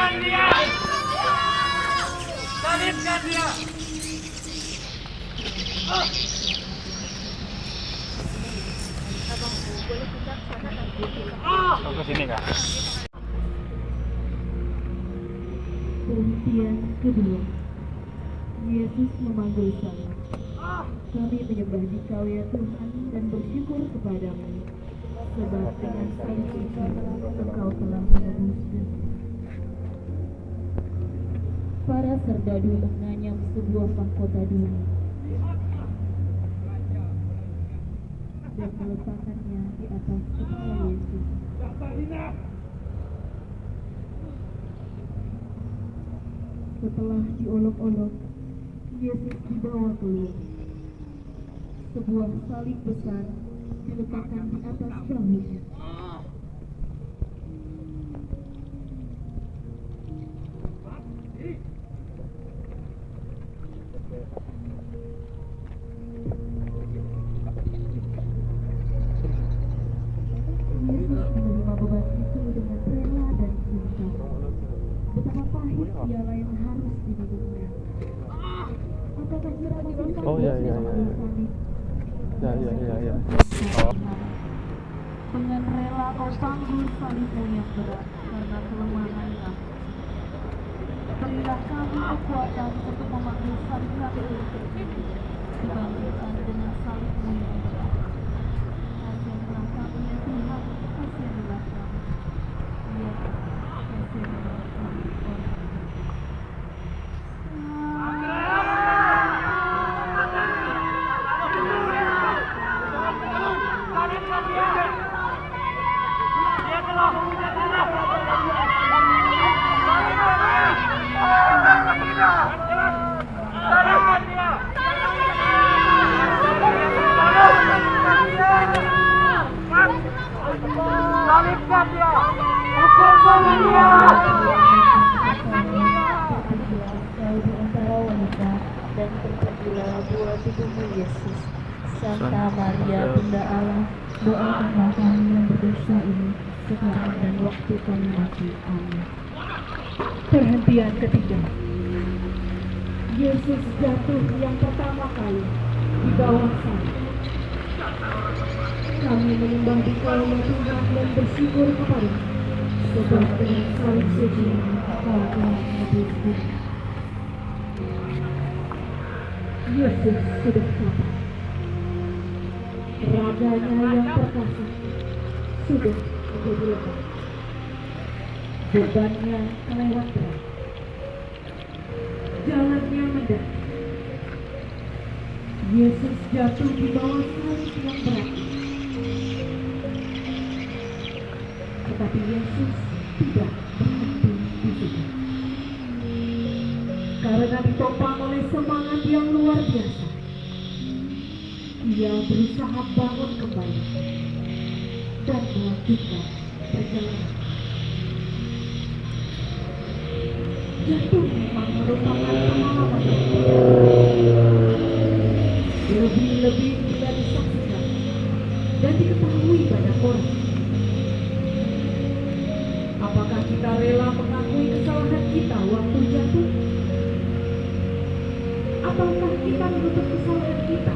Salibkan dia! Salibkan dia! Kau ke sini kak? Perhentian kedua. Yesus memanggil saya. Kami menyembah Dikau ya Tuhan dan bersyukur kepadamu, sebab dengan salib itu Engkau telah menebus kami. Para serdadu menganyam sebuah mahkota duri dan meletakkannya di atas kepala Yesus. Setelah diolok-olok, Yesus dibawa keluar. Sebuah salib besar diletakkan di atas bahunya. Yesus menerima beban itu dengan rela dan cinta. Betapa pahit piala yang harus diminumnya. Apakah kita masih bisa Oh, iya. Ya. Oh. Dengan rela kau tanggung salibmu yang berat karena kelemahannya. Berilah kami kekuatan untuk memanggil salib kami dibandingkan dengan salibmu yang berat. Kasihanlah kami ya Tuhan, kasihanlah kami. Ya, kasihanlah kami orang. Salibkan dia! Dia telah menghujat Allah! Salibkan dia! Salibkan dia! Salibkan dia! Hukum dia! Kau di antara wanita dan terjadilah buah tubuhmu Yesus. Santa Maria Bunda Allah, doakanlah kami yang berdosa ini sekarang dan waktu kami mati. Amin. Perhentian ketiga. Yesus jatuh yang pertama kali di bawah salib. Kami menyembah Dikau ya Tuhan dan bersyukur kepadamu, sebab dengan salib suci Kau telah menebus kami. Yesus sudah sampai. Raganya yang perkasa sudah menjadi lemah. Bebannya kelewat berat. Jalannya mendak. Yesus jatuh di bawah salib yang berat. Tetapi Yesus tidak berhenti di situ. Karena ditopang oleh semangat yang luar biasa, Ia berusaha bangun kembali dan melanjutkan perjalanan. Jatuh memang merupakan pengalaman yang lebih-lebih bila disaksikan dan diketahui banyak orang. Apakah kita rela mengakui kesalahan kita waktu jatuh? Ataukah kita menutup kesalahan kita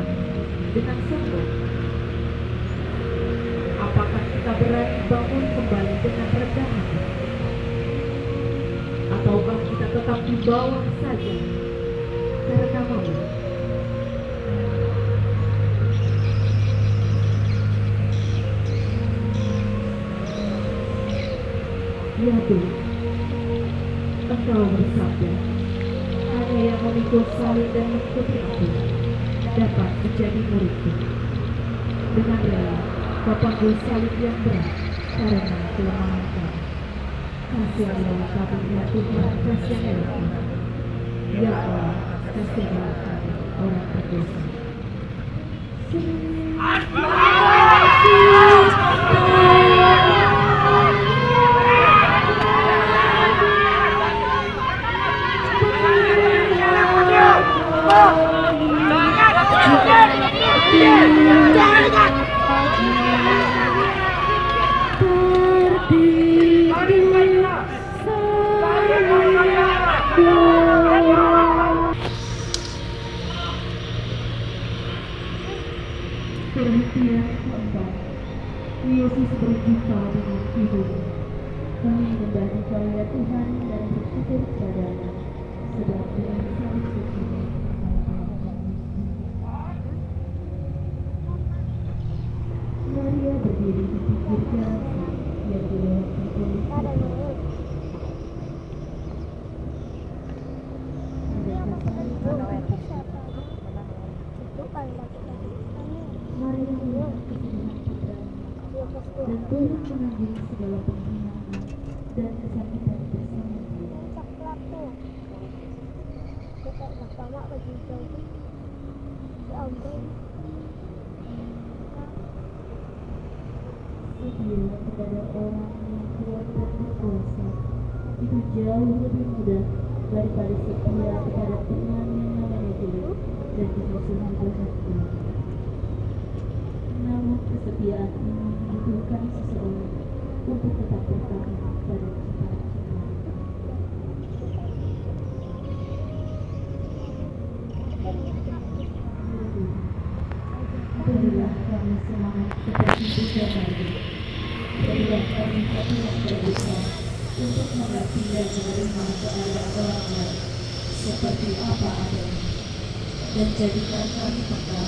dengan sombong? Apakah kita berani bangun kembali dengan rendah hati? Ataukah kita tetap di bawah saja karena malu? Ya Tuhan, Engkau bersabda, hanya yang memikul salib dan mengikuti Aku dapat menjadi muridku. Dengan rela Kau panggil salib yang berat karena kelemahan kami. Kasihanlah kami ya Tuhan, kasihanlah kami. Ya Allah, kasihanlah kami orang berdosa. bumi. Kami menyembah Engkau ya Tuhan dan bersyukur kepada-Mu, sebab dengan salib suci Maria berdiri di pinggir jalan yang dilewati oleh Maria melihat kesedihan putranya dan turut menanggung segala penghinaan dan kesakitan bersama dia. Setia kepada orang yang kuat dan berkuasa itu jauh lebih mudah daripada setia kepada teman yang namanya jelek dan dimusuhi berhati. Namun kesetiaan ini membutuhkan seseorang untuk tetap bertahan pada cita-cita. Berilah kami semangat seperti Buddha tadi. Berilah kami hati yang terbuka untuk mengerti dan menerima keadaan orang lain seperti apa adanya, dan jadikan kami peka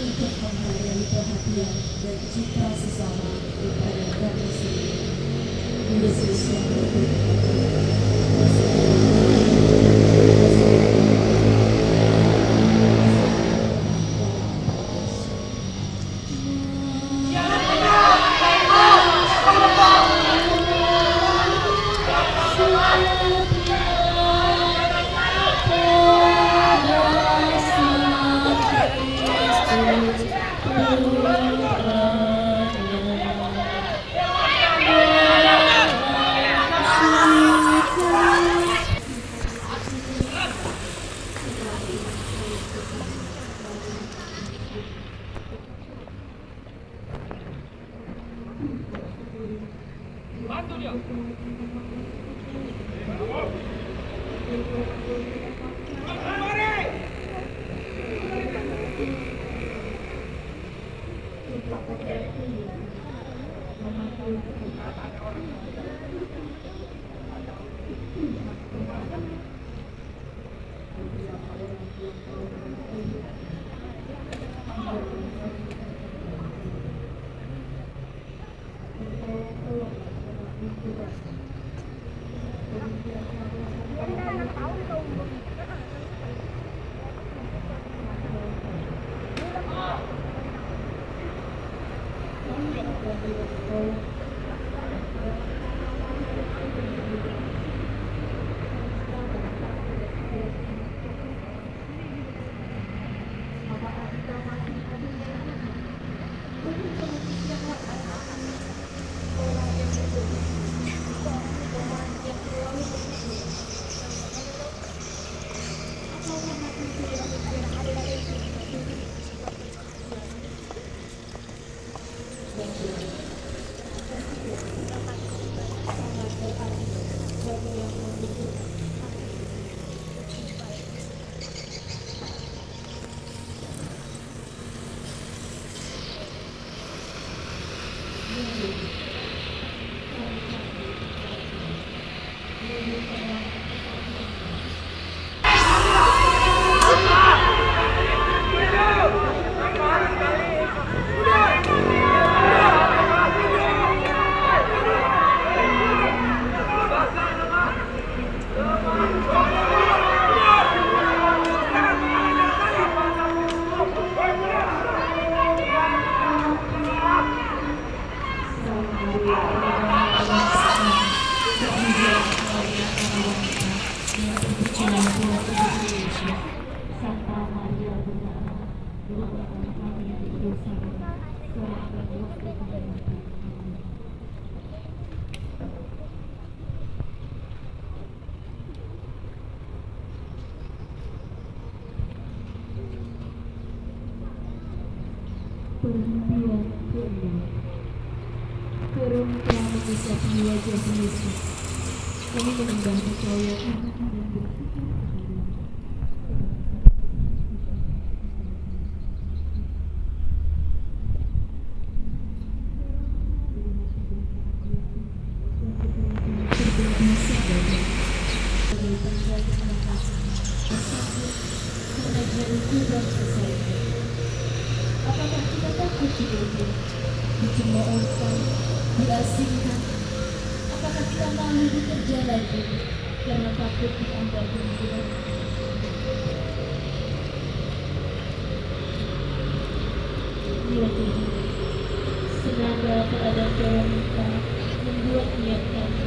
untuk menghargai perhatian dan cinta sesama kepada kami sendiri. Yesus yang perhentian keindahan. Kerum telah mengucap wajah Yesus. Kami menyembah Engkau ya Tuhan dan bersyukur kepada-Mu. terima kasih. Bersyukur karena Dia sudah selesai. Apakah kita takut diusir, dicemoohkan, diasingkan? Apakah kita malu bekerja lagi karena takut dianggap buruk? Ya Tuhan, semoga keadaan dalam kita membuat niat kami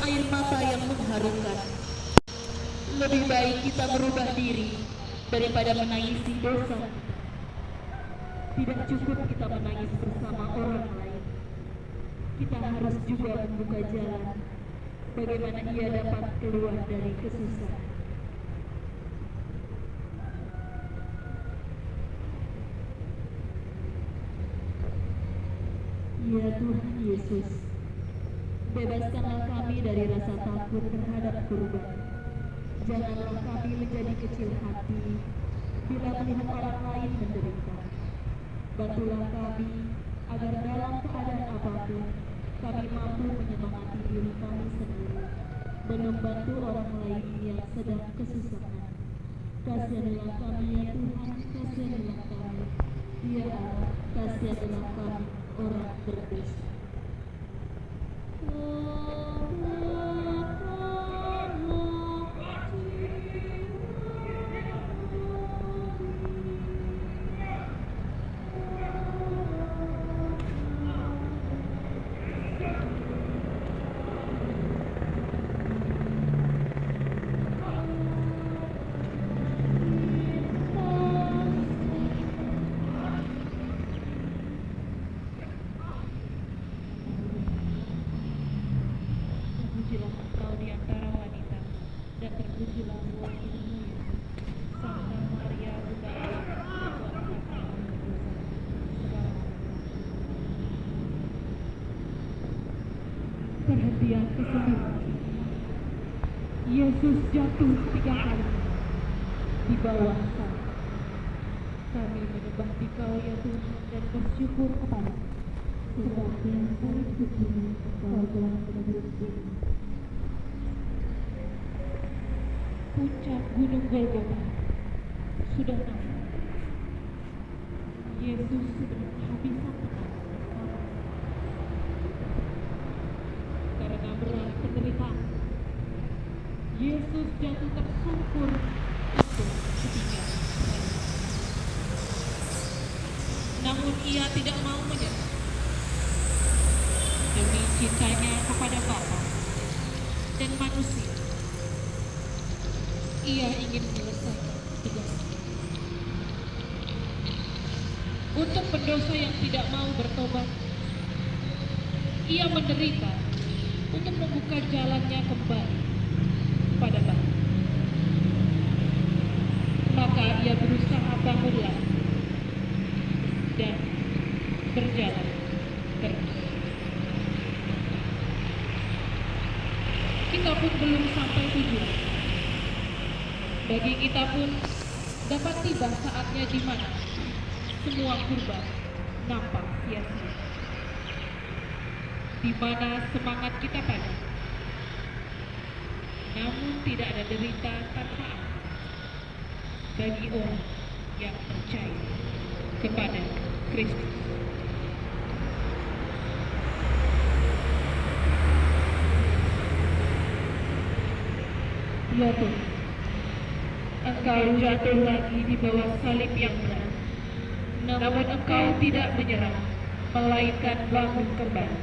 air mata yang mengharukan. Lebih baik kita merubah diri daripada menangisi dosa. Tidak cukup kita menangis bersama orang lain. Kita harus juga membuka jalan bagaimana ia dapat keluar dari kesusahan. Ya Tuhan Yesus, bebaskanlah kami dari rasa takut terhadap kurban. Janganlah kami menjadi kecil hati bila melihat orang lain menderita. Bantulah kami agar dalam keadaan apapun kami mampu menyemangati diri kami sendiri dan membantu orang lain yang sedang kesusahan. Kasihanilah kami ya Tuhan, kasihanilah kami. Ya Allah, kasihanilah kami orang berdosa. Terpujilah engkau di antara wanita, dan terpujilah buah hidupmu Yesus. Santa Maria, Bunda Allah, berdoalah kami orang berdosa, sekarang. Perhentian ke-9. Yesus jatuh 3 kali di bawah salib. Kami menyembah Dikau ya Tuhan dan bersyukur kepada-Mu. Sebab yang paling suci Kau telah menebus. Puncak Gunung Golgota sudah naik. Yesus sudah kehabisan tenaga karena berat penderitaan. Yesus jatuh tersungkur untuk ketiga kali. Namun ia tidak mau menyerah. Demi cintanya kepada Bapa dan manusia, ia ingin menyelesaikan tugasnya. Untuk pendosa yang tidak mau bertobat, ia menderita untuk membuka jalannya kembali pada Bapa. Maka ia berusaha bangun lagi dan berjalan terus. belum sampai tujuan. Bagi kita pun dapat tiba saatnya di mana semua kurban nampak sia-sia. Di mana semangat kita padam, namun tidak ada derita tanpa amat bagi orang yang percaya kepada Kristus. Ya Tuhan, Engkau jatuh lagi di bawah salib yang berat, namun Engkau tidak menyerah, melainkan bangun kembali.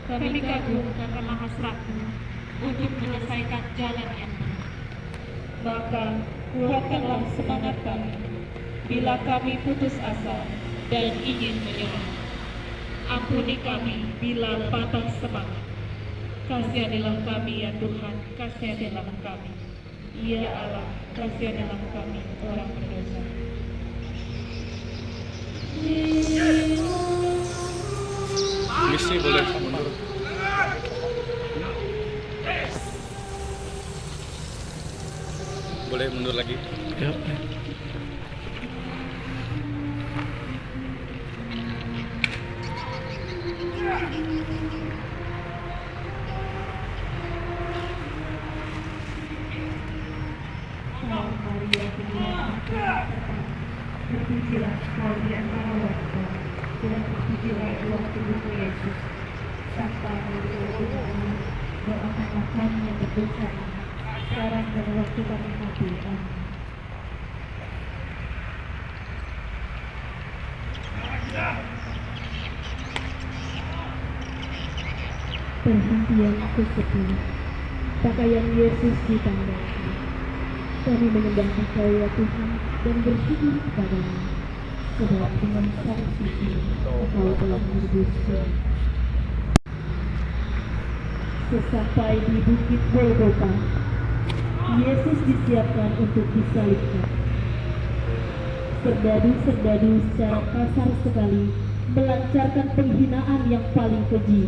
Kami kagum karena hasratmu untuk menyelesaikan jalan yang benar. Maka kuatkanlah semangat kami bila kami putus asa dan ingin menyerah. Ampuni kami bila patah semangat. Kasihanilah kami ya Tuhan, kasihanilah kami. Ya Allah, kasihanilah kami orang berdosa. Misi boleh mundur. Boleh mundur lagi? Ya. Terpujilah kau di antara wanita, dan terpujilah buah tubuhmu Yesus. Sampai berdoa, doakanlah kami yang berdosa ini, sekarang dan waktu kami mati. Amin. Perhentian ke-10. Pakaian Yesus ditandai. Kami menyembah Engkau ya Tuhan dan bersyukur kepada-Mu, sebab dengan salib itu Engkau telah menebus kami. Sesampai di Bukit Golgota, Yesus disiapkan untuk disalibkan. Serdadu-serdadu secara kasar sekali melancarkan penghinaan yang paling keji,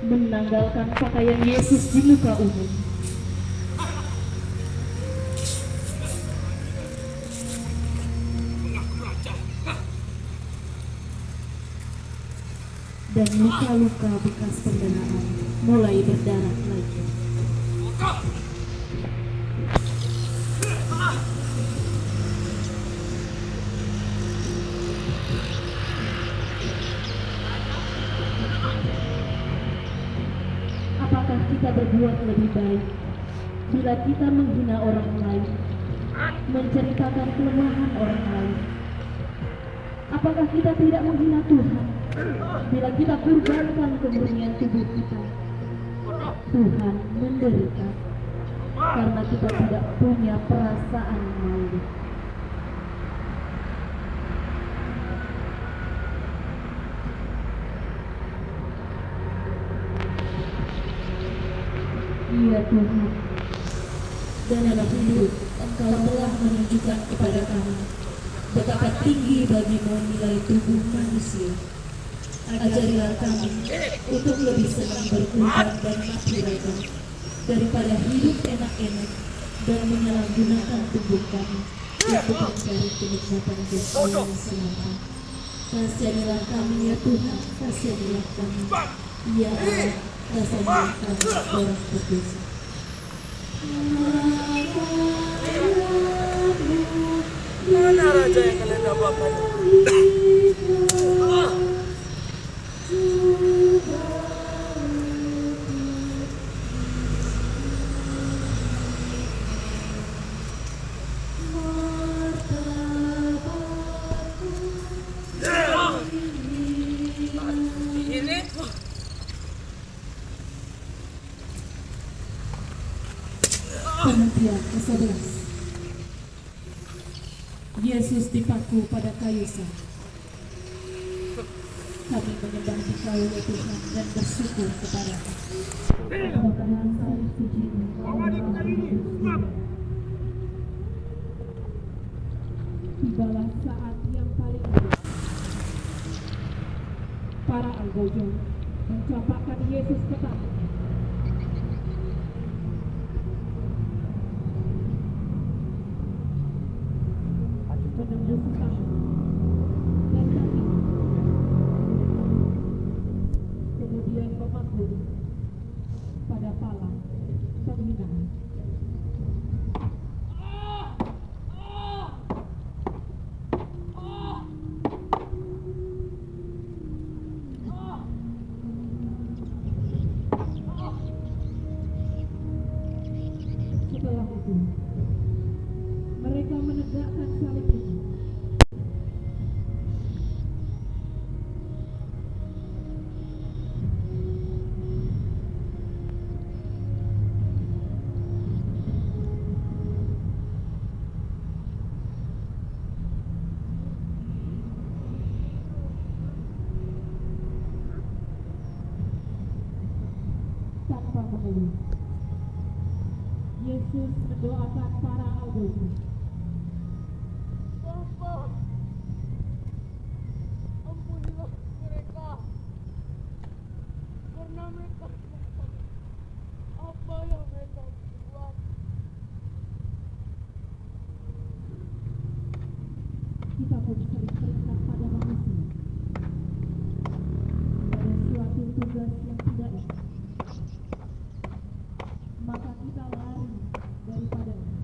menanggalkan pakaian Yesus di muka umum. Dan luka-luka bekas pendaraan mulai berdarah lagi. Apakah kita berbuat lebih baik bila kita menghina orang lain, menceritakan kelemahan orang lain? Apakah kita tidak menghina Tuhan bila kita kurbankan kemurnian tubuh kita? Tuhan menderita karena kita tidak punya perasaan malu. Ya Tuhan, dan dalam hidup Engkau telah menunjukkan kepada kami betapa tinggi bagimu nilai tubuh manusia. Ajarilah kami untuk lebih senang berkorban dan mati rela daripada hidup enak-enak dan menyalahgunakan tubuh kami untuk mencari kenikmatan dosa yang semata. Kasihanilah kami ya Tuhan, kasihanilah kami. Ya Allah, kasihanilah kami orang berdosa. Mana raja yang kalian dapatkan? Ini Penantian ke-11. Yesus dipaku pada kayu salib. Kami menyembah Engkau ya Tuhan dan bersyukur kepada-Mu. Karena salib suci-Mu tibalah saat yang paling indah. Para algojo mencampakkan Yesus ke tanah. mengeluh. Yesus mendoakan para algoritma. Bapa, ampunilah mereka, karena mereka tidak tahu apa yang mereka buat. Kita pun sering terikat pada manusia, pada suatu tugas yang tidak enak, maka kita lari daripadanya.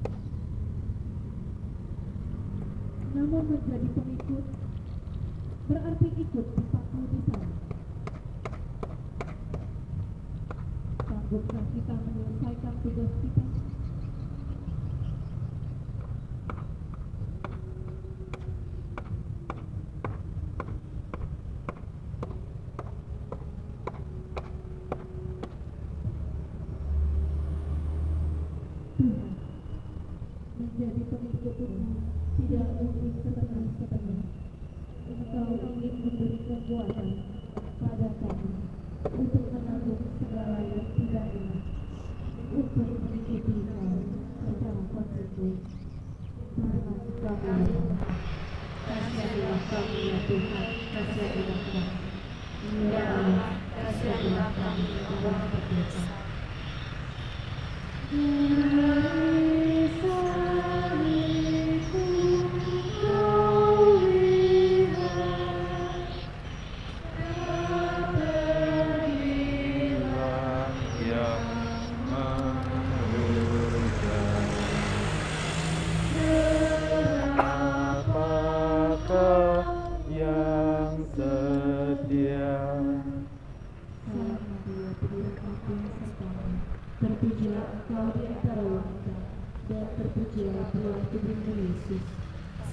Namun menjadi pengikut berarti ikut dipaku di sana. Sanggupkah kita menyelesaikan tugas kita? Tuhan, menjadi pengikutmu tidak mungkin setengah-setengah. Engkau ingin memberi kekuatan pada kami untuk menanggung segala yang tidak enak, untuk mengikuti Kau secara konsekuen. Karena kami, kasihanilah kami ya Tuhan, kasihanilah kami. Ya Allah, kasihanilah kami orang berdosa. Yang setia. Salam Maria, penuh kasih sertamu. Terpujilah engkau di antara wanita, dan terpujilah buah tubuhmu Yesus.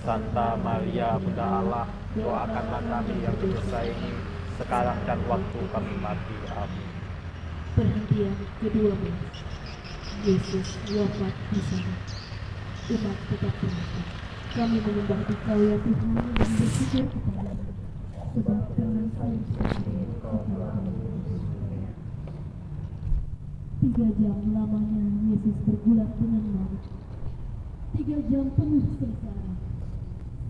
Santa Maria, Bunda Allah, doakanlah kami yang berdosa ini, sekarang dan waktu kami mati. Amin. Perhentian ke-12. Yesus wafat di sana. Umat tetap berangkat. Kami menyembah Engkau ya Tuhan dan bersyukur kepada-Mu, sebab dengan sungguh-sungguh Engkau telah mengampuni. 3 jam lamanya Yesus bergulat dengan maut. 3 jam penuh sengsara,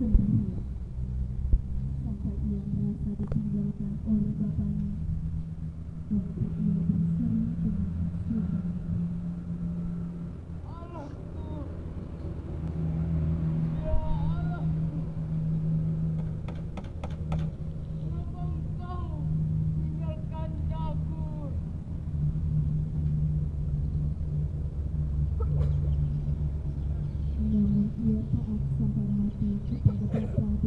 sendirian, sampai ia merasa ditinggalkan oleh Bapaknya. Waktu ia berseri dengan Tuhan. Allahku, ya Allahku, kenapa Engkau tinggalkan aku? Namun ia taat sampai mati kepada Bapa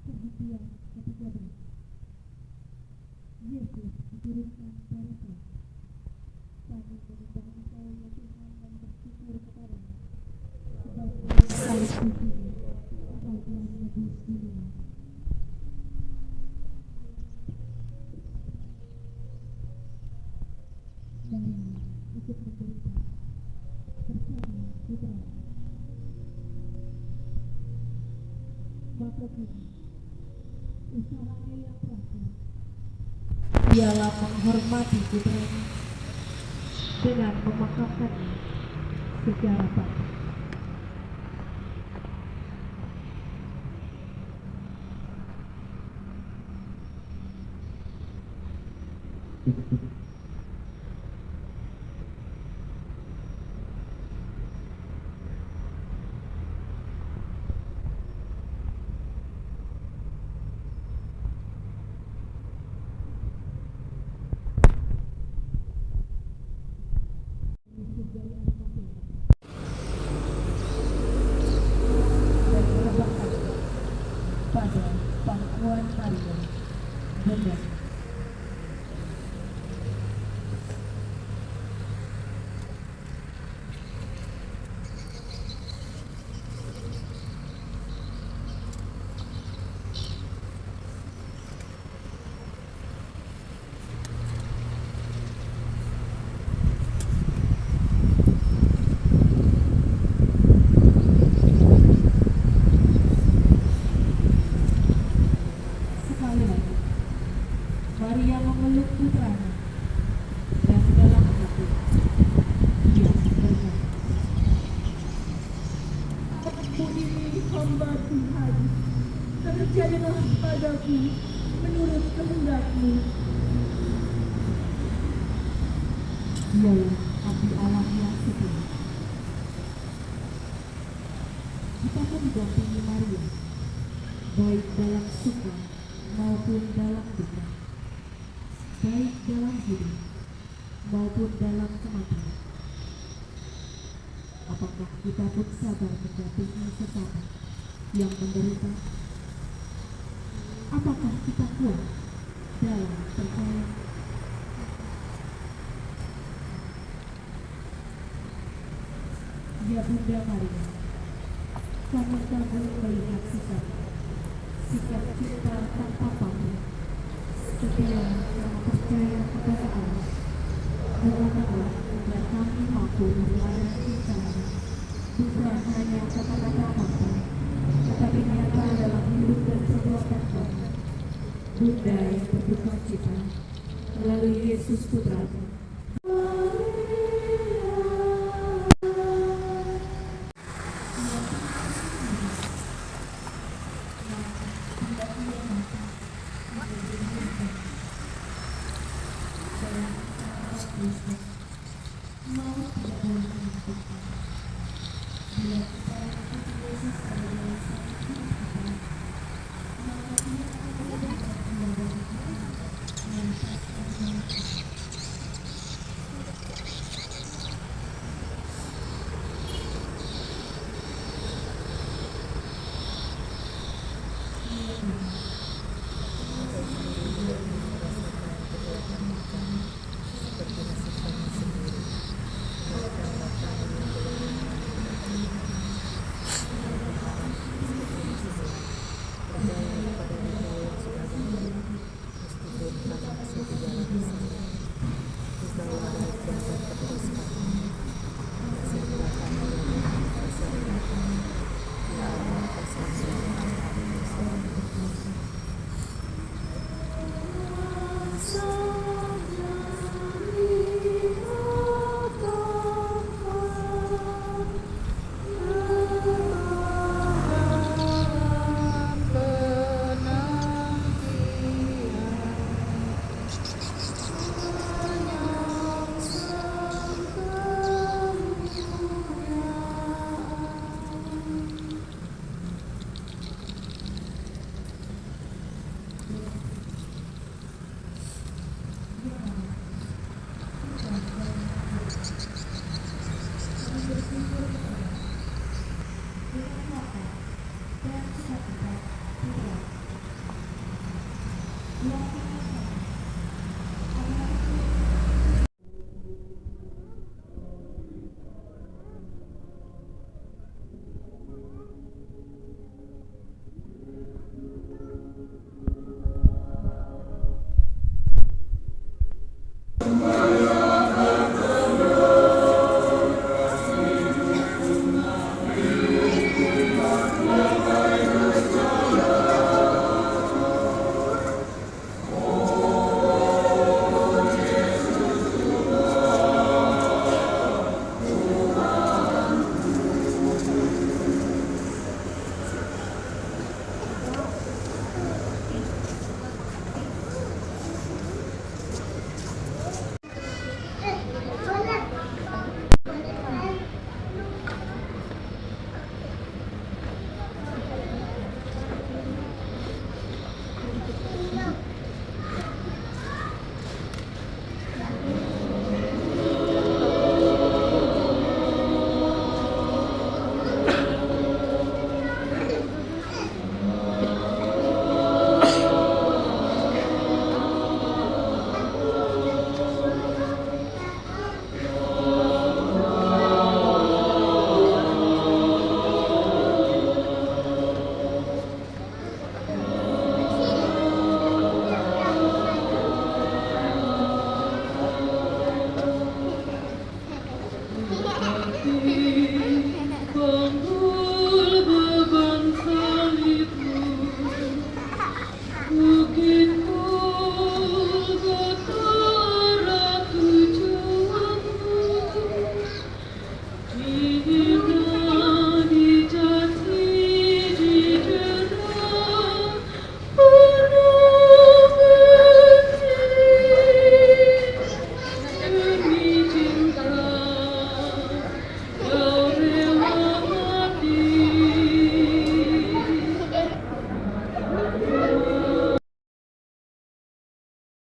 Perhatian ketika Yesus diturunkan dari sana. Kami menyembah Engkau ya Tuhan dan bersyukur kepada-Mu sebab salib putih Engkau telah menebus dunia. Mari ikut menderita bersama Putra. Maka kini usahanya yang terakhir ialah menghormati putranya dengan memakamkannya secara pasti. Dan meletakkan pada pangkuan Maria benar. Sekali lagi, Maria memeluk putranya dan dalam hati dia berkata, Ampuni hamba Tuhan, terjadilah padaku menurut kehendak-Mu. dialah abdi Allah yang setia. Kita mendampingi Maria, baik dalam suka maupun dalam duka, baik dalam hidup maupun dalam kematian. Apakah kita pun sabar mendampingi sesama yang menderita? Apakah kita kuat dalam percaya? Ya Bunda Maria, kami kagum melihat sikap cinta tanpa pamrih, setia yang percaya kepada Allah. Mohonlah agar kami mampu melayani cinta-Mu, bukan hanya kata-kata hamba, tetapi nyata dalam hidup dan perbuatan kami. Bunda yang berduka cita melalui Yesus Putra-Mu. Mau tidak boleh menentukan bila kita ikuti Yesus pada